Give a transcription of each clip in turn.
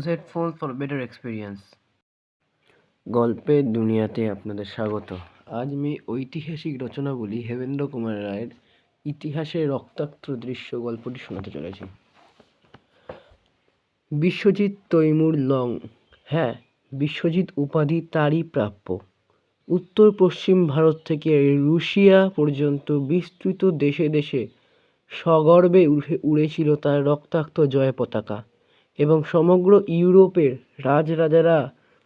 Use headphones for better experience. গল্পের দুনিয়াতে আপনাদের স্বাগত। আজ আমি ঐতিহাসিক রচনাবলী হেমেন্দ্র কুমার রায়ের ইতিহাসের রক্তাক্ত দৃশ্য গল্পটি শোনাতে চলেছি। বিশ্বজিৎ তৈমুর লং। হ্যাঁ, বিশ্বজিৎ উপাধি তারই প্রাপ্য। উত্তর পশ্চিম ভারত থেকে রুশিয়া পর্যন্ত বিস্তৃত দেশে দেশে সগর্বে উড়েছিল তার রক্তাক্ত জয় পতাকা, এবং সমগ্র ইউরোপের রাজরাজারা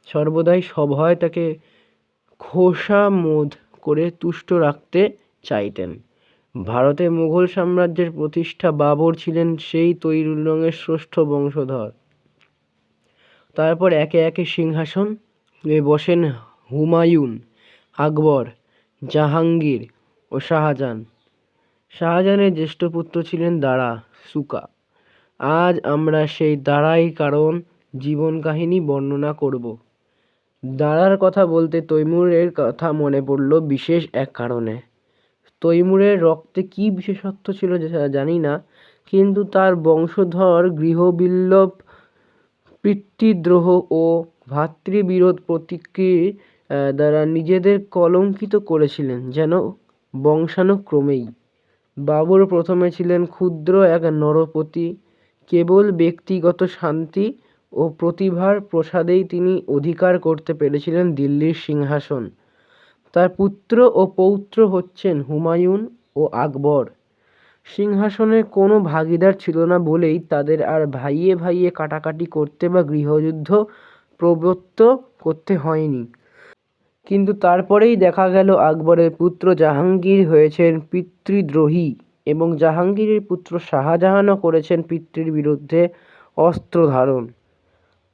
সর্বদাই সভয় তাকে খোশামোদ করে তুষ্ট রাখতে চাইতেন। ভারতে মুঘল সাম্রাজ্যের প্রতিষ্ঠা বাবর ছিলেন সেই তৈমুর লংয়ের ষষ্ঠ বংশধর। তারপর একে একে সিংহাসনে বসেন হুমায়ুন, আকবর, জাহাঙ্গীর ও শাহজাহান। শাহজাহানের জ্যেষ্ঠ পুত্র ছিলেন দারা সুকা। আজ আমরা সেই দারাই কারণ জীবন কাহিনী বর্ণনা করব। দারার কথা বলতে তৈমুরের কথা মনে পড়ল বিশেষ এক কারণে। তৈমুরের রক্তে কি বিশেষত্ব ছিল জানি না, কিন্তু তার বংশধর গৃহবিল্লব, পিতৃদ্রোহ ও ভ্রাতৃবিরোধ প্রতিক্রিয়া দ্বারা নিজেদের কলঙ্কিত করেছিলেন যেন বংশানুক্রমেই। বাবর প্রথমে ছিলেন ক্ষুদ্র এক নরপতি। কেবল ব্যক্তিগত শান্তি ও প্রতিভার প্রসাদেই তিনি অধিকার করতে পেরেছিলেন দিল্লির সিংহাসন। তার পুত্র ও পৌত্র হচ্ছেন হুমায়ুন ও আকবর। সিংহাসনের কোনো ভাগীদার ছিল না বলেই তাদের আর ভাইয়ে ভাইয়ে কাটাকাটি করতে বা গৃহযুদ্ধ প্রবর্তন করতে হয়নি। কিন্তু তারপরেই দেখা গেল আকবরের পুত্র জাহাঙ্গীর হয়েছেন পিতৃদ্রোহী, এবং জাহাঙ্গীরের পুত্র শাহজাহানও করেছেন পিতৃর বিরুদ্ধে অস্ত্র ধারণ।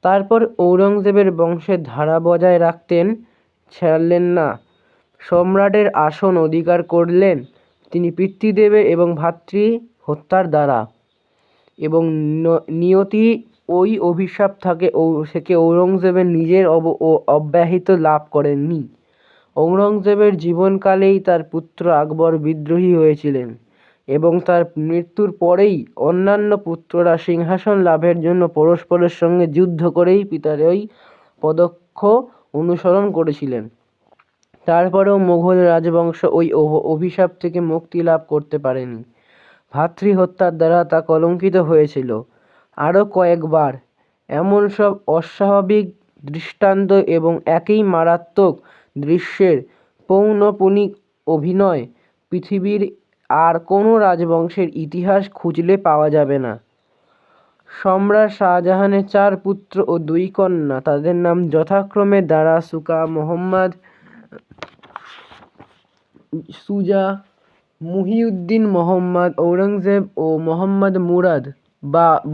তারপর ঔরঙ্গজেবের বংশের ধারা বজায় রাখতেন ছাড়লেন না। সম্রাটের আসন অধিকার করলেন তিনি পিতৃদেবের এবং ভ্রাতৃ হত্যার দ্বারা, এবং নিয়তি ওই অভিশাপ থেকে ঔরঙ্গজেবের নিজের অব্যাহতি লাভ করেননি। ঔরঙ্গজেবের জীবনকালেই তার পুত্র আকবর বিদ্রোহী হয়েছিলেন, এবং তার মৃত্যুর পরেই অন্যান্য পুত্ররা সিংহাসন লাভের জন্য পরস্পরের সঙ্গে যুদ্ধ করেই পিতার ওই পদক্ষেপ অনুসরণ করেছিলেন। তারপরেও মুঘল রাজবংশ ওই অভিশাপ থেকে মুক্তি লাভ করতে পারেনি। ভ্রাতৃহত্যার দ্বারা তা কলঙ্কিত হয়েছিল আরও কয়েকবার। এমন সব অস্বাভাবিক দৃষ্টান্ত এবং একই মারাত্মক দৃশ্যের পৌনঃপুনিক অভিনয় পৃথিবীর আর কোনো রাজবংশের ইতিহাস খুঁজলে পাওয়া যাবে না। সম্রাট শাহজাহানের 4 পুত্র ও 2 কন্যা, তাদের নাম যথাক্রমে দারা সুকা, মোহাম্মদ সুজা, মুহিউদ্দিন, মোহাম্মদ ঔরঙ্গজেব ও মোহাম্মদ মুরাদ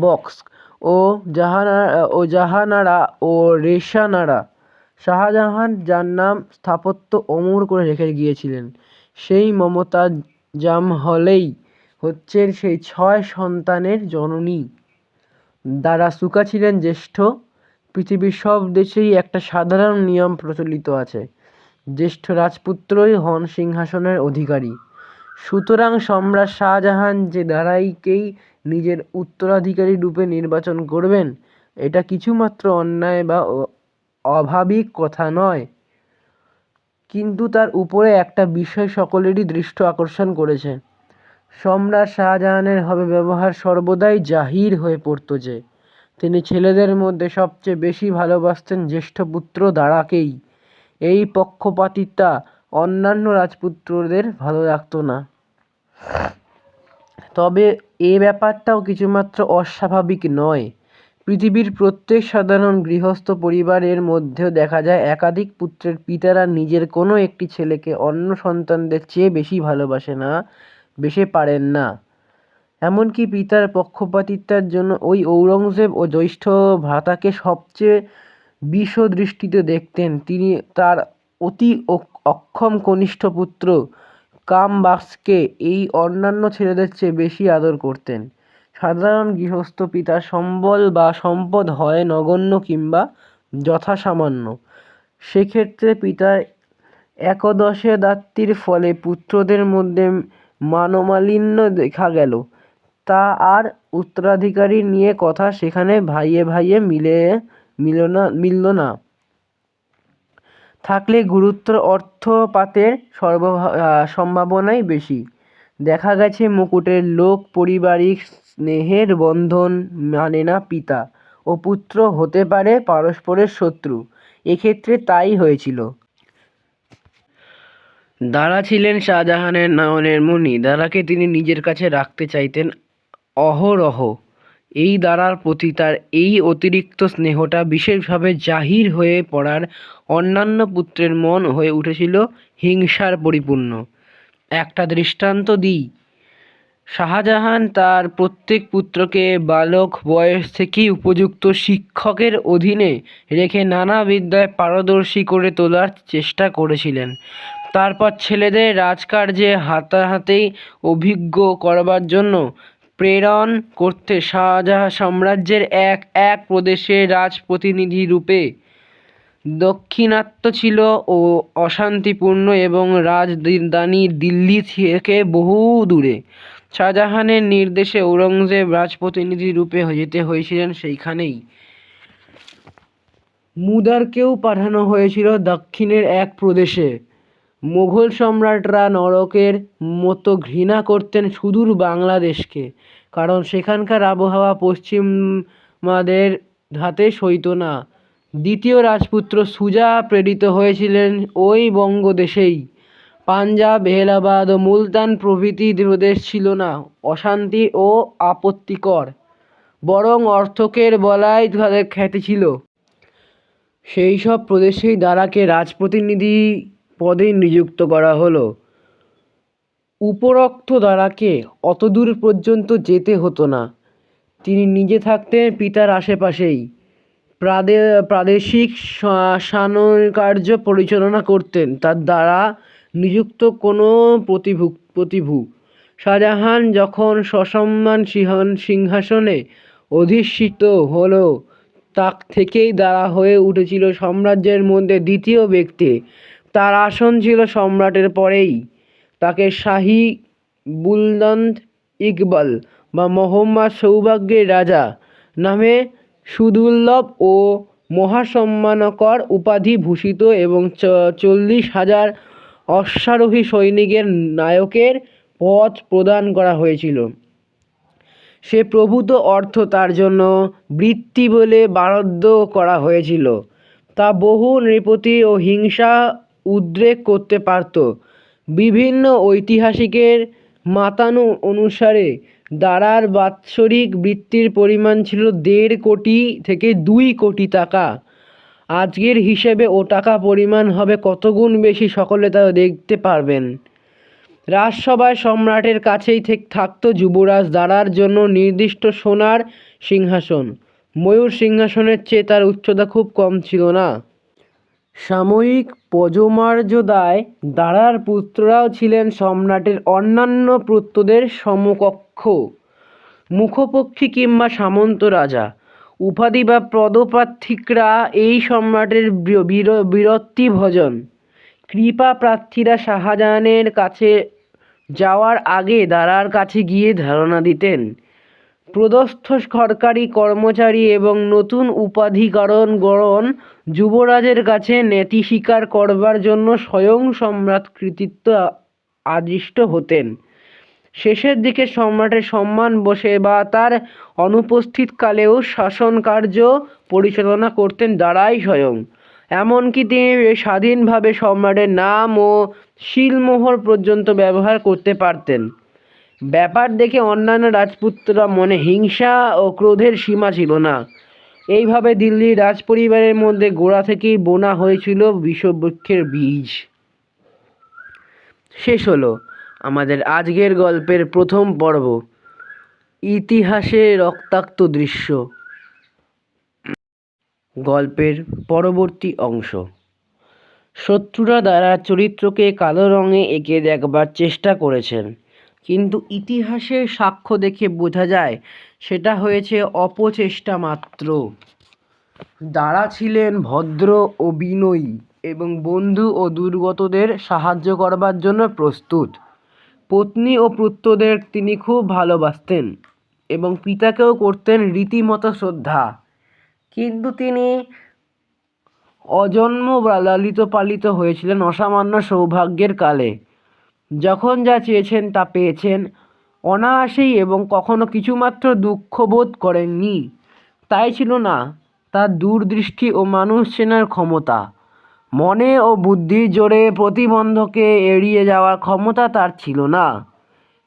বখশ ও জাহানারা ও রেশানারা। শাহজাহান, যার নাম স্থাপত্য অমর করে রেখে গিয়েছিলেন, সেই মমতাজ মহলই হচ্ছেন সেই 6 সন্তানের জননী। দারা সুকা ছিলেন জ্যেষ্ঠ। পৃথিবীর সব দেশেই একটা সাধারণ নিয়ম প্রচলিত আছে, জ্যেষ্ঠ রাজপুত্রই হন সিংহাসনের অধিকারী। সুতরাং সম্রাট শাহজাহান যে দারাইকেই নিজের উত্তরাধিকারী রূপে নির্বাচন করবেন, এটা কিছুমাত্র অন্যায় বা অস্বাভাবিক কথা নয়। কিন্তু তার উপরে একটা বিষয় সকলেরই দৃষ্টি আকর্ষণ করেছে। সম্রাট শাহজাহানের হবে ব্যবহার সর্বদাই জাহির হয়ে পড়ত যে তিনি ছেলেদের মধ্যে সবচেয়ে বেশি ভালোবাসতেন জ্যেষ্ঠ পুত্র দারাকেই। এই পক্ষপাতিতা অন্যান্য রাজপুত্রদের ভালো লাগত না। তবে এ ব্যাপারটাও কিছুমাত্র অস্বাভাবিক নয়। পৃথিবীর প্রত্যেক সাধারণ গৃহস্থ পরিবারের মধ্যেও দেখা যায় একাধিক পুত্রের পিতারা নিজের কোনো একটি ছেলেকে অন্য সন্তানদের চেয়ে বেশি ভালোবাসে পারেন না। এমনকি পিতার পক্ষপাতিত্বের জন্য ওই ঔরঙ্গজেব ও জ্যেষ্ঠ ভ্রাতাকে সবচেয়ে বিষদৃষ্টিতে দেখতেন। তিনি তার অতি অক্ষম কনিষ্ঠ পুত্র কামবাক্সকে এই অন্যান্য ছেলেদের চেয়ে বেশি আদর করতেন। সাধারণ গৃহস্থ পিতার সম্বল বা সম্পদ হয় নগণ্য কিংবা যথাসামান্য। সেক্ষেত্রে পিতার একদশদাত্রীর ফলে পুত্রদের মধ্যে মনোমালিন্য দেখা গেল। তা আর উত্তরাধিকারী নিয়ে কথা সেখানে ভাইয়ে ভাইয়ে মিলল না। থাকলে গুরুত্ব অর্থপাতের সম্ভাবনাই বেশি। দেখা গেছে মুকুটের লোক পারিবারিক স্নেহের বন্ধন মানে না পিতা ও পুত্র হতে পারে পরস্পরের শত্রু। এক্ষেত্রে তাই হয়েছিল। দারা ছিলেন শাহজাহানের নয়নের মণি। দারাকে তিনি নিজের কাছে রাখতে চাইতেন অহরহ। এই দারার প্রতি তার এই অতিরিক্ত স্নেহটা বিশেষভাবে জাহির হয়ে পড়ার অন্যান্য পুত্রের মন হয়ে উঠেছিল হিংসার পরিপূর্ণ। একটা দৃষ্টান্ত দিই। শাহজাহান তার প্রত্যেক পুত্রকে বালক বয়স থেকেই উপযুক্ত শিক্ষকের অধীনে রেখে নানা বিদ্যায় পারদর্শী করে তোলার চেষ্টা করেছিলেন। তারপর ছেলেদের রাজকার্যে হাতেই অভিজ্ঞ করবার জন্য প্রেরণ করতে শাহজাহান সাম্রাজ্যের এক এক প্রদেশের রাজপ্রতিনিধি রূপে। দাক্ষিণাত্য ছিল ও অশান্তিপূর্ণ এবং রাজধানী দিল্লি থেকে বহু দূরে। শাহজাহানের নির্দেশে ঔরঙ্গজেব রাজপ্রতিনিধি রূপে যেতে হয়েছিলেন সেইখানেই। মুদারকেও পাঠানো হয়েছিল দক্ষিণের এক প্রদেশে। মোঘল সম্রাটরা নরকের মতো ঘৃণা করতেন সুদূর বাংলাদেশকে, কারণ সেখানকার আবহাওয়া পশ্চিমাদের হাতে সইত না। দ্বিতীয় রাজপুত্র সুজা প্রেরিত হয়েছিলেন ওই বঙ্গদেশেই। পাঞ্জাব, এলাহাবাদ ও মুলতান প্রভৃতি প্রদেশ ছিল না অশান্তি ও আপত্তিকর, বরং অর্থকের বলাই তাদের খ্যাতি ছিল। সেই সব প্রদেশেই দারাকে রাজপ্রতিনিধি পদে নিযুক্ত করা হলো। উপরোক্ত দারাকে অতদূর পর্যন্ত যেতে হতো না। তিনি নিজে থাকতেন পিতার আশেপাশেই। প্রাদেশিক শাসনকার্য পরিচালনা করতেন তার দ্বারা নিযুক্ত কোনো প্রতিভু। শাহজাহান যখন সসম্মান সিংহাসনে অধিষ্ঠিত হলো, তা থেকেই দারা হয়ে উঠেছিল সাম্রাজ্যের মধ্যে দ্বিতীয় ব্যক্তি। তার আসন ছিল সম্রাটের পরেই। তাকে শাহী বুলন্দ ইকবাল বা মোহাম্মদ সৌভাগ্যের রাজা নামে সুদুর্লভ ও মহাসম্মানকর উপাধি ভূষিত এবং 40,000 অশ্বারোহী সৈনিকের নায়কের পদ প্রদান করা হয়েছিল। সে প্রভূত অর্থ তার জন্য বৃত্তি বলে বরাদ্দ করা হয়েছিল। তা বহু নৃপতি ও হিংসা উদ্রেক করতে পারত। বিভিন্ন ঐতিহাসিকের মতানু অনুসারে দারার বাৎসরিক বৃত্তির পরিমাণ ছিল 1.5 কোটি থেকে 2 কোটি টাকা। আজকের হিসেবে ও টাকা পরিমাণ হবে কতগুণ বেশি সকলে তা দেখতে পারবেন। রাজসভায় সম্রাটের কাছেই থাকত যুবরাজ দারার জন্য নির্দিষ্ট সোনার সিংহাসন। ময়ূর সিংহাসনের চেয়ে তার উচ্চতা খুব কম ছিল না। সাময়িক পদমর্যাদায় দারার পুত্ররাও ছিলেন সম্রাটের অন্যান্য পুত্রদের সমকক্ষ, মুখপক্ষী কিংবা সামন্ত রাজা। উপাধি বা পদপ্রার্থীরা এই সম্রাটের বীরত্বভজন কৃপা প্রার্থীরা শাহজাহানের কাছে যাওয়ার আগে দারার কাছে গিয়ে ধারণা দিতেন। পদস্থ সরকারি কর্মচারী এবং নতুন উপাধিকারগণ যুবরাজের কাছে নীতি স্বীকার করবার জন্য স্বয়ং সম্রাট কর্তৃক আদিষ্ট হতেন। শেষের দিকে সম্রাটের সম্মান বসে বা তার অনুপস্থিত কালেও শাসনকার্য পরিচালনা করতেন দারাই স্বয়ং। এমনকি তিনি স্বাধীনভাবে সম্রাটের নাম ও সিলমোহর পর্যন্ত ব্যবহার করতে পারতেন। ব্যাপার দেখে অন্যান্য রাজপুত্ররা মনে হিংসা ও ক্রোধের সীমা ছিল না। এইভাবে দিল্লির রাজপরিবারের মধ্যে গোড়া থেকেই বোনা হয়েছিল বিষবৃক্ষের বীজ। শেষ হলো আমাদের আজকের গল্পের প্রথম পর্ব, ইতিহাসে রক্তাক্ত দৃশ্য। গল্পের পরবর্তী অংশ। শত্রুরা দারার চরিত্রকে কালো রঙে এঁকে দেখবার চেষ্টা করেছেন, কিন্তু ইতিহাসের সাক্ষ্য দেখে বোঝা যায় সেটা হয়েছে অপচেষ্টা মাত্র। দারা ছিলেন ভদ্র ও বিনয়ী এবং বন্ধু ও দুর্গতদের সাহায্য করবার জন্য প্রস্তুত। পত্নী ও পুত্রদের তিনি খুব ভালোবাসতেন। এবং পিতাকেও করতেন রীতিমতো শ্রদ্ধা। কিন্তু তিনি অজন্ম লালিত পালিত হয়েছিলেন অসামান্য সৌভাগ্যের কালে। যখন যা চেয়েছেন তা পেয়েছেন অনায়াসেই এবং কখনো কিছুমাত্র দুঃখ বোধ করেননি। তাই ছিল না তার দূরদৃষ্টি ও মানুষ চেনার ক্ষমতা। মনে ও বুদ্ধির জোরে প্রতিবন্ধকে এড়িয়ে যাওয়ার ক্ষমতা তার ছিল না।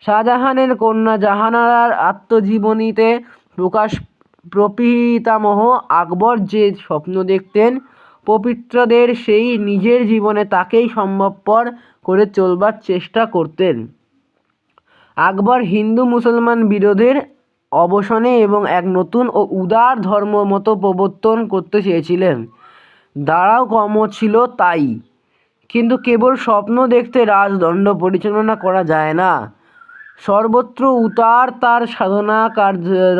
শাহজাহানের কন্যা জাহানারার আত্মজীবনীতে প্রপিতামহ আকবর যে স্বপ্ন দেখতেন, পবিত্রদের সেই নিজের জীবনে তাকেই সম্ভবপর করে চলবার চেষ্টা করতেন। আকবর হিন্দু মুসলমান বিরোধের অবসানে এবং এক নতুন ও উদার ধর্মমত প্রবর্তন করতে চেয়েছিলেন। দাঁড়াও কর্ম ছিল তাই। কিন্তু কেবল স্বপ্ন দেখতে রাজদণ্ড পরিচালনা করা যায় না। সর্বত্র উতার তার সাধনা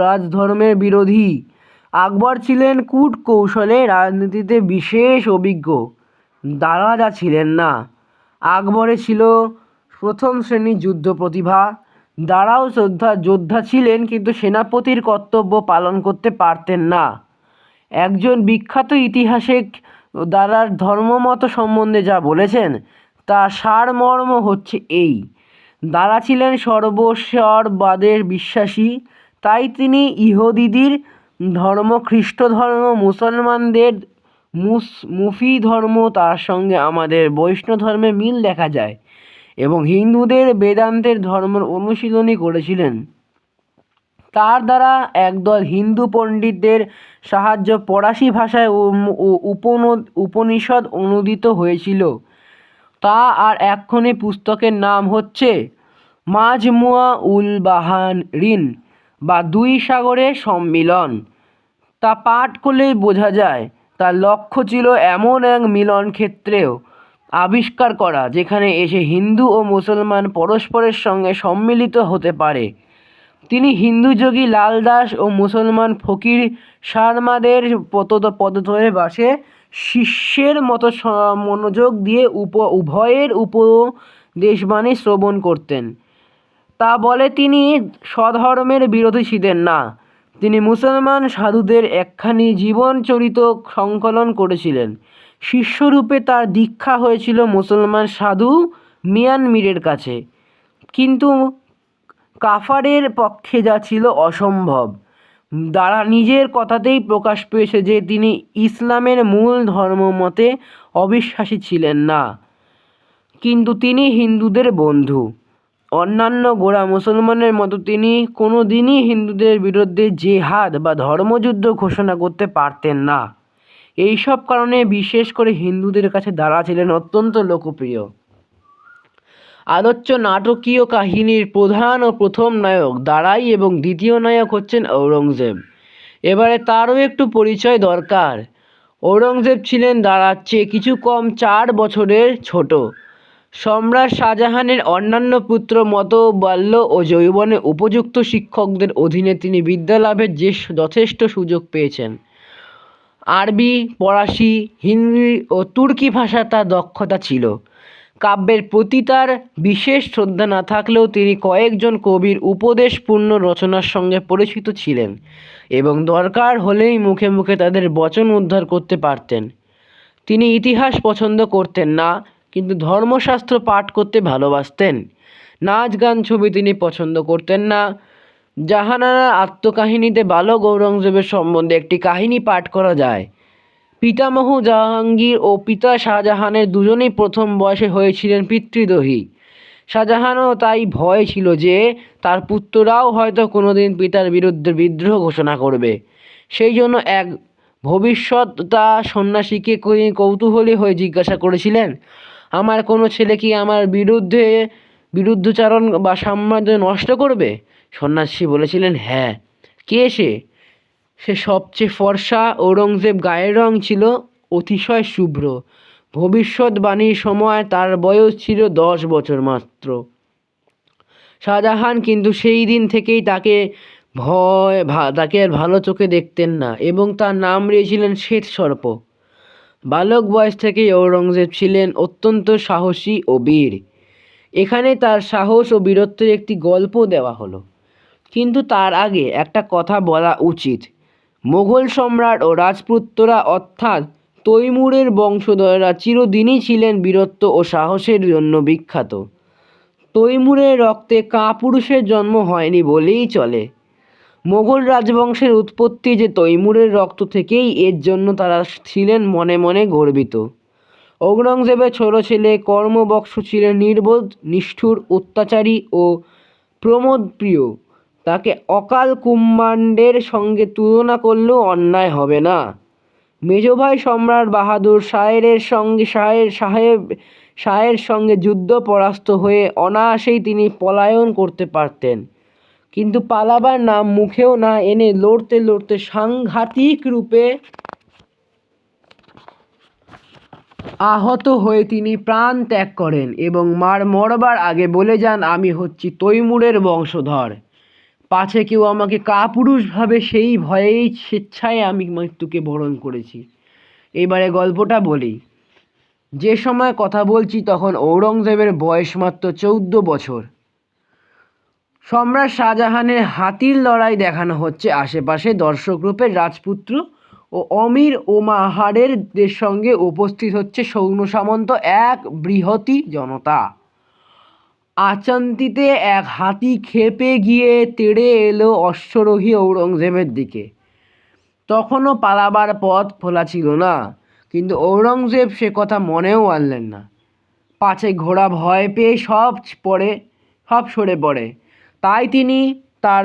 রাজধর্মের বিরোধী। আকবর ছিলেন কূট কৌশলে রাজনীতিতে বিশেষ অভিজ্ঞ, দারা যা ছিলেন না। আকবরে ছিল প্রথম শ্রেণীর যুদ্ধ প্রতিভা। দারাও যোদ্ধা ছিলেন, কিন্তু সেনাপতির কর্তব্য পালন করতে পারতেন না। একজন বিখ্যাত ইতিহাসিক দারার ধর্মমত সম্বন্ধে যা বলেছেন তার সারমর্ম হচ্ছে এই: দারা ছিলেন সর্বস্বরবাদে বিশ্বাসী। তাই তিনি ইহুদিদের ধর্ম, খ্রিস্ট ধর্ম, মুসলমানদের মুফি ধর্ম, তার সঙ্গে আমাদের বৈষ্ণব ধর্মে মিল দেখা যায়, এবং হিন্দুদের বেদান্তের ধর্মের অনুশীলনী করেছিলেন। তার দ্বারা একদল হিন্দু পণ্ডিতদের সাহায্যে ফরাসি ভাষায় উপনিষদ অনুদিত হয়েছিল। তা আর একখানি পুস্তকের নাম হচ্ছে মাজমুয়া উল বাহরাইন বা দুই সাগরের সম্মিলন। তা পাঠ করলেই বোঝা যায় তার লক্ষ্য ছিল এমন এক মিলন ক্ষেত্রেও আবিষ্কার করা যেখানে এসে হিন্দু ও মুসলমান পরস্পরের সঙ্গে সম্মিলিত হতে পারে। তিনি হিন্দু যোগী লালদাস ও মুসলমান ফকির শারমাদের পদতলে শিষ্যের মতো মনোযোগ দিয়ে উভয়ের উপদেশবাণী শ্রবণ করতেন। তা বলে তিনি স্বধর্মের বিরোধী ছিলেন না। তিনি মুসলমান সাধুদের একখানি জীবনচরিত সংকলন করেছিলেন। শিষ্যরূপে তার দীক্ষা হয়েছিল মুসলমান সাধু মিয়ান মীরের কাছে। কিন্তু কাফারের পক্ষে যা ছিল অসম্ভব। দারা নিজের কথাতেই প্রকাশ পেয়েছে যে তিনি ইসলামের মূল ধর্মমতে অবিশ্বাসী ছিলেন না, কিন্তু তিনি হিন্দুদের বন্ধু। অন্যান্য গোঁড়া মুসলমানের মতো তিনি কোনো দিনই হিন্দুদের বিরুদ্ধে জেহাদ বা ধর্মযুদ্ধ ঘোষণা করতে পারতেন না। এইসব কারণে বিশেষ করে হিন্দুদের কাছে দারা ছিলেন অত্যন্ত লোকপ্রিয়। আলোচ্য নাটকীয় কাহিনীর প্রধান ও প্রথম নায়ক দারাই এবং দ্বিতীয় নায়ক হচ্ছেন ঔরঙ্গজেব। এবারে তারও একটু পরিচয় দরকার। ঔরঙ্গজেব ছিলেন দারার চেয়ে কিছু কম 4 বছরের ছোট। সম্রাট শাহজাহানের অন্যান্য পুত্র মতো বাল্য ও যৌবনে উপযুক্ত শিক্ষকদের অধীনে তিনি বিদ্যালাভের যথেষ্ট সুযোগ পেয়েছেন। আরবি, ফরাসি, হিন্দি ও তুর্কি ভাষা তার দক্ষতা ছিল। কাব্যের প্রতি তার বিশেষ শ্রদ্ধা না থাকলেও তিনি কয়েকজন কবির উপদেশপূর্ণ রচনার সঙ্গে পরিচিত ছিলেন এবং দরকার হলেই মুখে মুখে তাদের বচন উদ্ধার করতে পারতেন। তিনি ইতিহাস পছন্দ করতেন না, কিন্তু ধর্মশাস্ত্র পাঠ করতে ভালোবাসতেন। নাচ গান ছবি তিনি পছন্দ করতেন না। জাহানারার আত্মকাহিনীতে বালক ঔরঙ্গজেবের সম্বন্ধে একটি কাহিনী পাঠ করা যায়। পিতামহ জাহাঙ্গীর ও পিতা শাহজাহানের দুজনেই প্রথম বয়সে হয়েছিলেন পিতৃদোহী। শাহজাহানও তাই ভয় ছিল যে তার পুত্ররাও হয়তো কোনোদিন পিতার বিরুদ্ধে বিদ্রোহ ঘোষণা করবে। সেই জন্য এক ভবিষ্যৎতা সন্ন্যাসীকে কৌতূহলী হয়ে জিজ্ঞাসা করেছিলেন, আমার কোনো ছেলে কি আমার বিরুদ্ধচারণ বা সাম্রাজ্য নষ্ট করবে? সন্ন্যাসী বলেছিলেন, হ্যাঁ। কে সে? সে সবচেয়ে ফর্সা। ঔরঙ্গজেব গায়ের রং ছিল অতিশয় শুভ্র। ভবিষ্যৎবাণীর সময় তার বয়স ছিল 10 বছর মাত্র। শাহজাহান কিন্তু সেই দিন থেকেই তাকে আর ভালো চোখে দেখতেন না এবং তার নাম দিয়েছিলেন শ্বেত সর্প। বালক বয়স থেকেই ঔরঙ্গজেব ছিলেন অত্যন্ত সাহসী ও বীর। এখানে তার সাহস ও বীরত্বের একটি গল্প দেওয়া হলো। কিন্তু তার আগে একটা কথা বলা উচিত। মোগল সম্রাট ও রাজপুত্ররা অর্থাৎ তৈমুরের বংশধররা চিরদিনই ছিলেন বীরত্ব ও সাহসের জন্য বিখ্যাত। তৈমুরের রক্তে কাপুরুষের জন্ম হয়নি বলেই চলে। মোগল রাজবংশের উৎপত্তি যে তৈমুরের রক্ত থেকেই, এর জন্য তারা ছিলেন মনে মনে গর্বিত। ঔরঙ্গজেবের ছোট ছেলে কর্মবক্ষ ছিলেন নির্বোধ, নিষ্ঠুর, অত্যাচারী ও প্রমোদপ্রিয়। তাকে অকাল কুষ্মাণ্ডের সঙ্গে তুলনা করলেও অন্যায় হবে না। মেজ ভাই সম্রাট বাহাদুর শাহের সঙ্গে যুদ্ধ পরাস্ত হয়ে অনায়াসেই তিনি পলায়ন করতে পারতেন, কিন্তু পালাবার নাম মুখেও না এনে লড়তে লড়তে সাংঘাতিক রূপে আহত হয়ে তিনি প্রাণ ত্যাগ করেন এবং মরবার আগে বলে যান, আমি হচ্ছি তৈমুরের বংশধর, পাছে কেউ আমাকে কাপুরুষ ভাবে সেই ভয়েই স্বেচ্ছায় আমি মৃত্যুকে বরণ করেছি। এবারে গল্পটা বলি। যে সময় কথা বলছি তখন ঔরঙ্গজেবের বয়স মাত্র 14 বছর। সম্রাট শাহজাহানের হাতির লড়াই দেখানো হচ্ছে আশেপাশে। দর্শকরূপে রাজপুত্র ও অমির ওমাহারের সঙ্গে উপস্থিত হচ্ছে সৈন্য সামন্ত এক বৃহৎ জনতা। আচমকিতে এক হাতি ক্ষেপে গিয়ে তেড়ে এলো অশ্বারোহী ঔরঙ্গজেবের দিকে। তখনও পালাবার পথ খোলা ছিল না, কিন্তু ঔরঙ্গজেব সে কথা মনেও আনলেন না। পাছে ঘোড়া ভয় পেয়ে সব সরে পড়ে, তাই তিনি তার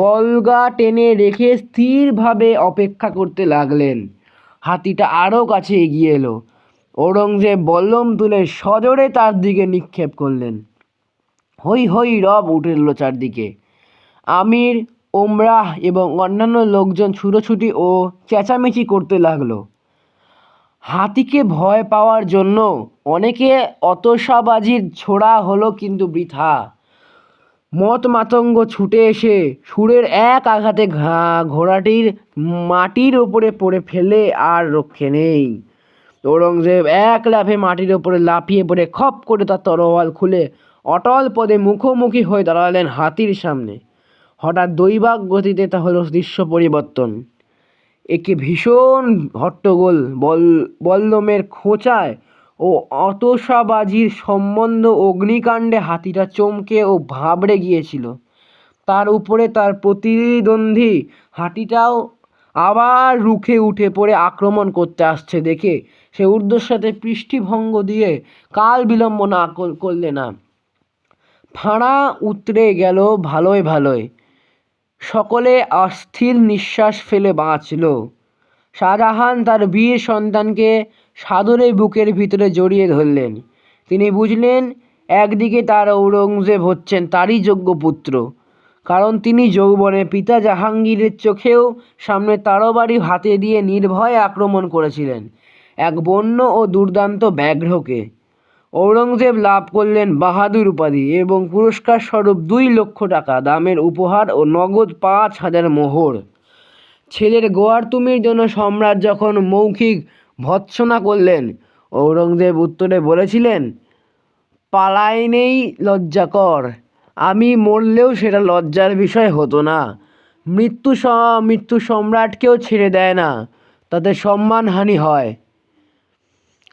বলগা টেনে রেখে স্থিরভাবে অপেক্ষা করতে লাগলেন। হাতিটা আরও কাছে এগিয়ে এলো। ঔরঙ্গজেব বল্লম তুলে সজোরে তার দিকে নিক্ষেপ করলেন। হৈ হৈ রব উঠল চারদিকে। আমির, ওমরাহ এবং অন্যান্য লোকজন ছুটোছুটি ও চেঁচামেচি করতে লাগলো। হাতিকে ভয় পাওয়ার জন্য অনেকে আতশবাজির ছোড়া হলো, কিন্তু বৃথা। মাতঙ্গ ছুটে এসে সুরের এক আঘাতে ঘোড়াটির মাটির ওপরে পড়ে ফেলে আর রক্ষে নেই। ঔরঙ্গজেব এক লাফে মাটির ওপরে লাফিয়ে পড়ে খপ করে তার তরোয়াল খুলে অটল পদে মুখোমুখি হয়ে দাঁড়ালেন হাতির সামনে। হঠাৎ দৈবাৎ গতিতে তা হলো দৃশ্য পরিবর্তন। একে ভীষণ হট্টগোল, বল্লমের খোঁচায় ও আতশবাজির সম্বন্ধ অগ্নিকাণ্ডে হাতিটা চমকে ও ভাবড়ে গিয়েছিল। তার উপরে তার প্রতিদ্বন্দ্বী হাতিটাও আবার রুখে উঠে পড়ে আক্রমণ করতে আসছে দেখে সে ঊর্ধ্বশ্বাসে পৃষ্ঠভঙ্গ দিয়ে কাল বিলম্ব না করলে না। ফাঁড়া উতরে গেল ভালোয়। সকলে অস্থির নিঃশ্বাস ফেলে বাঁচল। শাহজাহান তার বীর সন্তানকে সাদরে বুকের ভিতরে জড়িয়ে ধরলেন। তিনি বুঝলেন, একদিকে তার ঔরঙ্গজেব হচ্ছেন তারই যোগ্য পুত্র, কারণ তিনি যৌবনে পিতা জাহাঙ্গীরের চোখেও সামনে তরবারি হাতে দিয়ে নির্ভয়ে আক্রমণ করেছিলেন এক বন্য ও দুর্দান্ত ব্যাঘ্রকে। ঔরঙ্গজেব লাভ করলেন বাহাদুর উপাধি এবং পুরস্কার স্বরূপ 2 লক্ষ টাকা দামের উপহার ও নগদ 5,000 মোহর। ছেলের গোয়ার্তুমির জন্য সম্রাট যখন মৌখিক ভর্ৎসনা করলেন, ঔরঙ্গজেব উত্তরে বলেছিলেন, পালাইনেই লজ্জাকর। আমি মরলেও সেটা লজ্জার বিষয় হতো না। মৃত্যু সম্রাটকেও ছেড়ে দেয় না, তাতে সম্মানহানি হয়।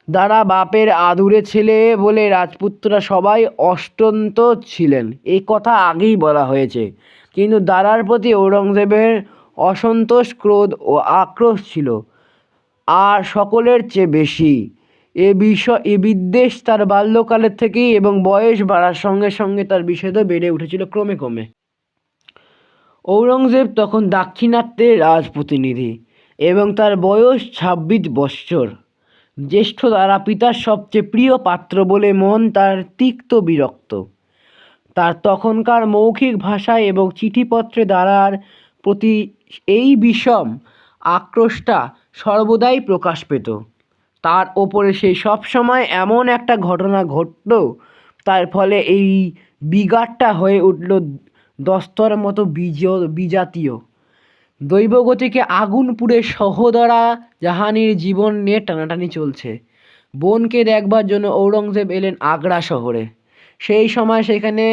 দারা বাপের আদুরে ছেলে বলে রাজপুত্ররা সবাই অত্যন্ত ছিলেন, এই কথা আগেই বলা হয়েছে। কিন্তু দারার প্রতি ঔরঙ্গজেবের অসন্তোষ, ক্রোধ ও আক্রোশ ছিল আর সকলের চেয়ে বেশি। এ বিদ্বেষ তার বাল্যকালের থেকেই এবং বয়স বাড়ার সঙ্গে সঙ্গে তার বিষেদও বেড়ে উঠেছিল ক্রমে। ঔরঙ্গজেব তখন দাক্ষিণাত্যের রাজপ্রতিনিধি এবং তার বয়স 26 বৎসর। জ্যেষ্ঠ দারা পিতার সবচেয়ে প্রিয় পাত্র বলে মন তার তিক্ত বিরক্ত। তার তখনকার মৌখিক ভাষায় এবং চিঠিপত্রে দারার প্রতি এই বিষম আক্রোশটা সর্বদাই প্রকাশ পেত। তার ওপরে সেই সবসময় এমন একটা ঘটনা ঘটল, তার ফলে এই বিগাড়টা হয়ে উঠল দস্তর মতো বিজাতীয়। দৈবগতিকে আগুন পুড়ে সহদরা জাহানের জীবন নিয়ে টানাটানি চলছে। বোনকে দেখবার জন্য ঔরঙ্গজেব এলেন আগ্রা শহরে। সেই সময় সেখানে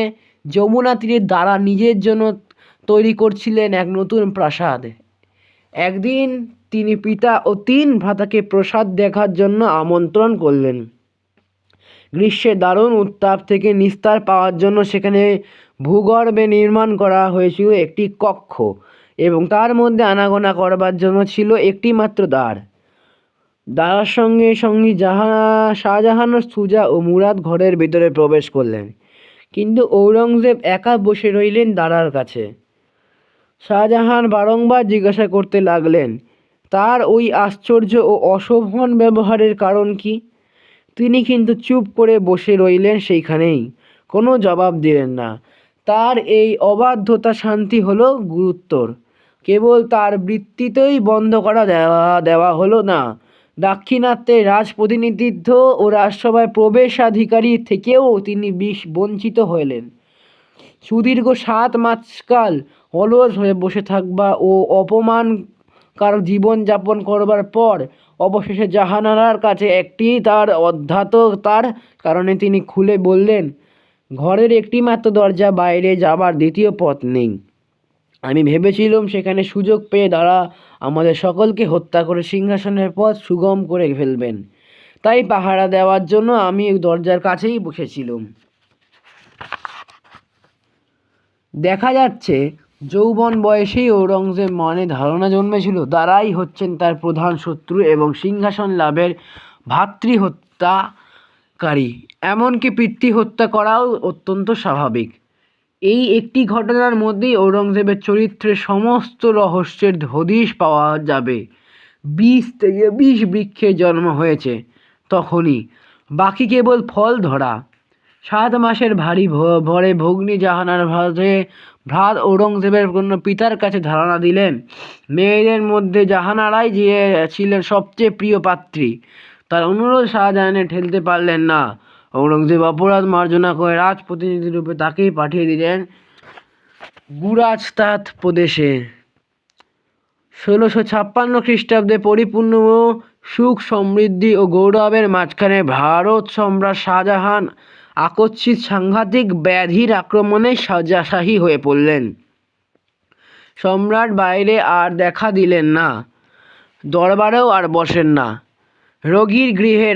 যমুনা তীরে দারা নিজের জন্য তৈরি করছিলেন এক নতুন প্রাসাদ। একদিন তিনি পিতা ও 3 ভ্রাতাকে প্রাসাদ দেখার জন্য আমন্ত্রণ করলেন। গ্রীষ্মের দারুণ উত্তাপ থেকে নিস্তার পাওয়ার জন্য সেখানে ভূগর্ভে নির্মাণ করা হয়েছিল একটি কক্ষ এবং তার মধ্যে আনাগোনা করবার জন্য ছিল একটি মাত্র দ্বার। দ্বারের সঙ্গে সঙ্গে শাহজাহান, সুজা ও মুরাদ ঘরের ভিতরে প্রবেশ করলেন, কিন্তু ঔরঙ্গজেব একা বসে রইলেন দ্বারের কাছে। শাহজাহান বারংবার জিজ্ঞাসা করতে লাগলেন তার ওই আশ্চর্য ও অশোভন ব্যবহারের কারণ কি। তিনি কিন্তু চুপ করে বসে রইলেন সেইখানেই, কোনো জবাব দিলেন না। তার এই অবাধ্যতা শান্তি হলো গুরুত্তর। কেবল তার বৃত্তিতেই বন্ধ করা দেওয়া হলো না, দাক্ষিণাত্যে রাজপ্রতিনিধিত্ব ও রাজসভায় প্রবেশাধিকারী থেকেও তিনি বঞ্চিত হলেন। সুদীর্ঘ 7 মাসকাল অলস হয়ে বসে থাকবা ও অপমানকর জীবনযাপন করবার পর অবশেষে জাহানারার কাছে একটি তার অজ্ঞাততার কারণে তিনি খুলে বললেন, ঘরের একটি মাত্র দরজা, বাইরে যাবার দ্বিতীয় পথ নেই। আমি ভেবেছিলাম সেখানে সুযোগ পেয়ে তারা আমাদের সকলকে হত্যা করে সিংহাসনের পথ সুগম করে ফেলবেন, তাই পাহারা দেওয়ার জন্য আমি দরজার কাছেই বসেছিলাম। দেখা যাচ্ছে যৌবন বয়সেই ঔরঙ্গজেব মনে ধারণা জন্মেছিল তারাই হচ্ছেন তার প্রধান শত্রু এবং সিংহাসন লাভের ভাতৃহত্যাকারী, এমনকি পিতৃ হত্যা করাও অত্যন্ত স্বাভাবিক। এই একটি ঘটনার মধ্যেই ঔরঙ্গজেবের চরিত্রের সমস্ত রহস্যের হদিশ পাওয়া যাবে। বীজ থেকে 20 বৃক্ষের জন্ম হয়েছে, তখনই বাকি কেবল ফল ধরা। 7 মাসের ভারী ভরে ভগ্নী জাহানার ভ্রাত ঔরঙ্গজেবের জন্য পিতার কাছে ধারণা দিলেন মেয়েদের মধ্যে জাহানারাই যে ছিলেন সবচেয়ে প্রিয় পাত্রী। তার অনুরোধ শাহজাহানে ঠেলতে পারলেন না। ঔরঙ্গজেব অপরাধ মার্জনা করে রাজপ্রতিনিধি রূপে তাকেই পাঠিয়ে দিলেন গুজরাত প্রদেশে। 1656 খ্রিস্টাব্দে পরিপূর্ণ সুখ সমৃদ্ধি ও গৌরবের মাঝখানে ভারত সম্রাট শাহজাহান আকস্মিক সাংঘাতিক ব্যাধির আক্রমণে শয্যাশায়ী হয়ে পড়লেন। সম্রাট বাইরে আর দেখা দিলেন না, দরবারেও আর বসেন না। রোগীর গৃহে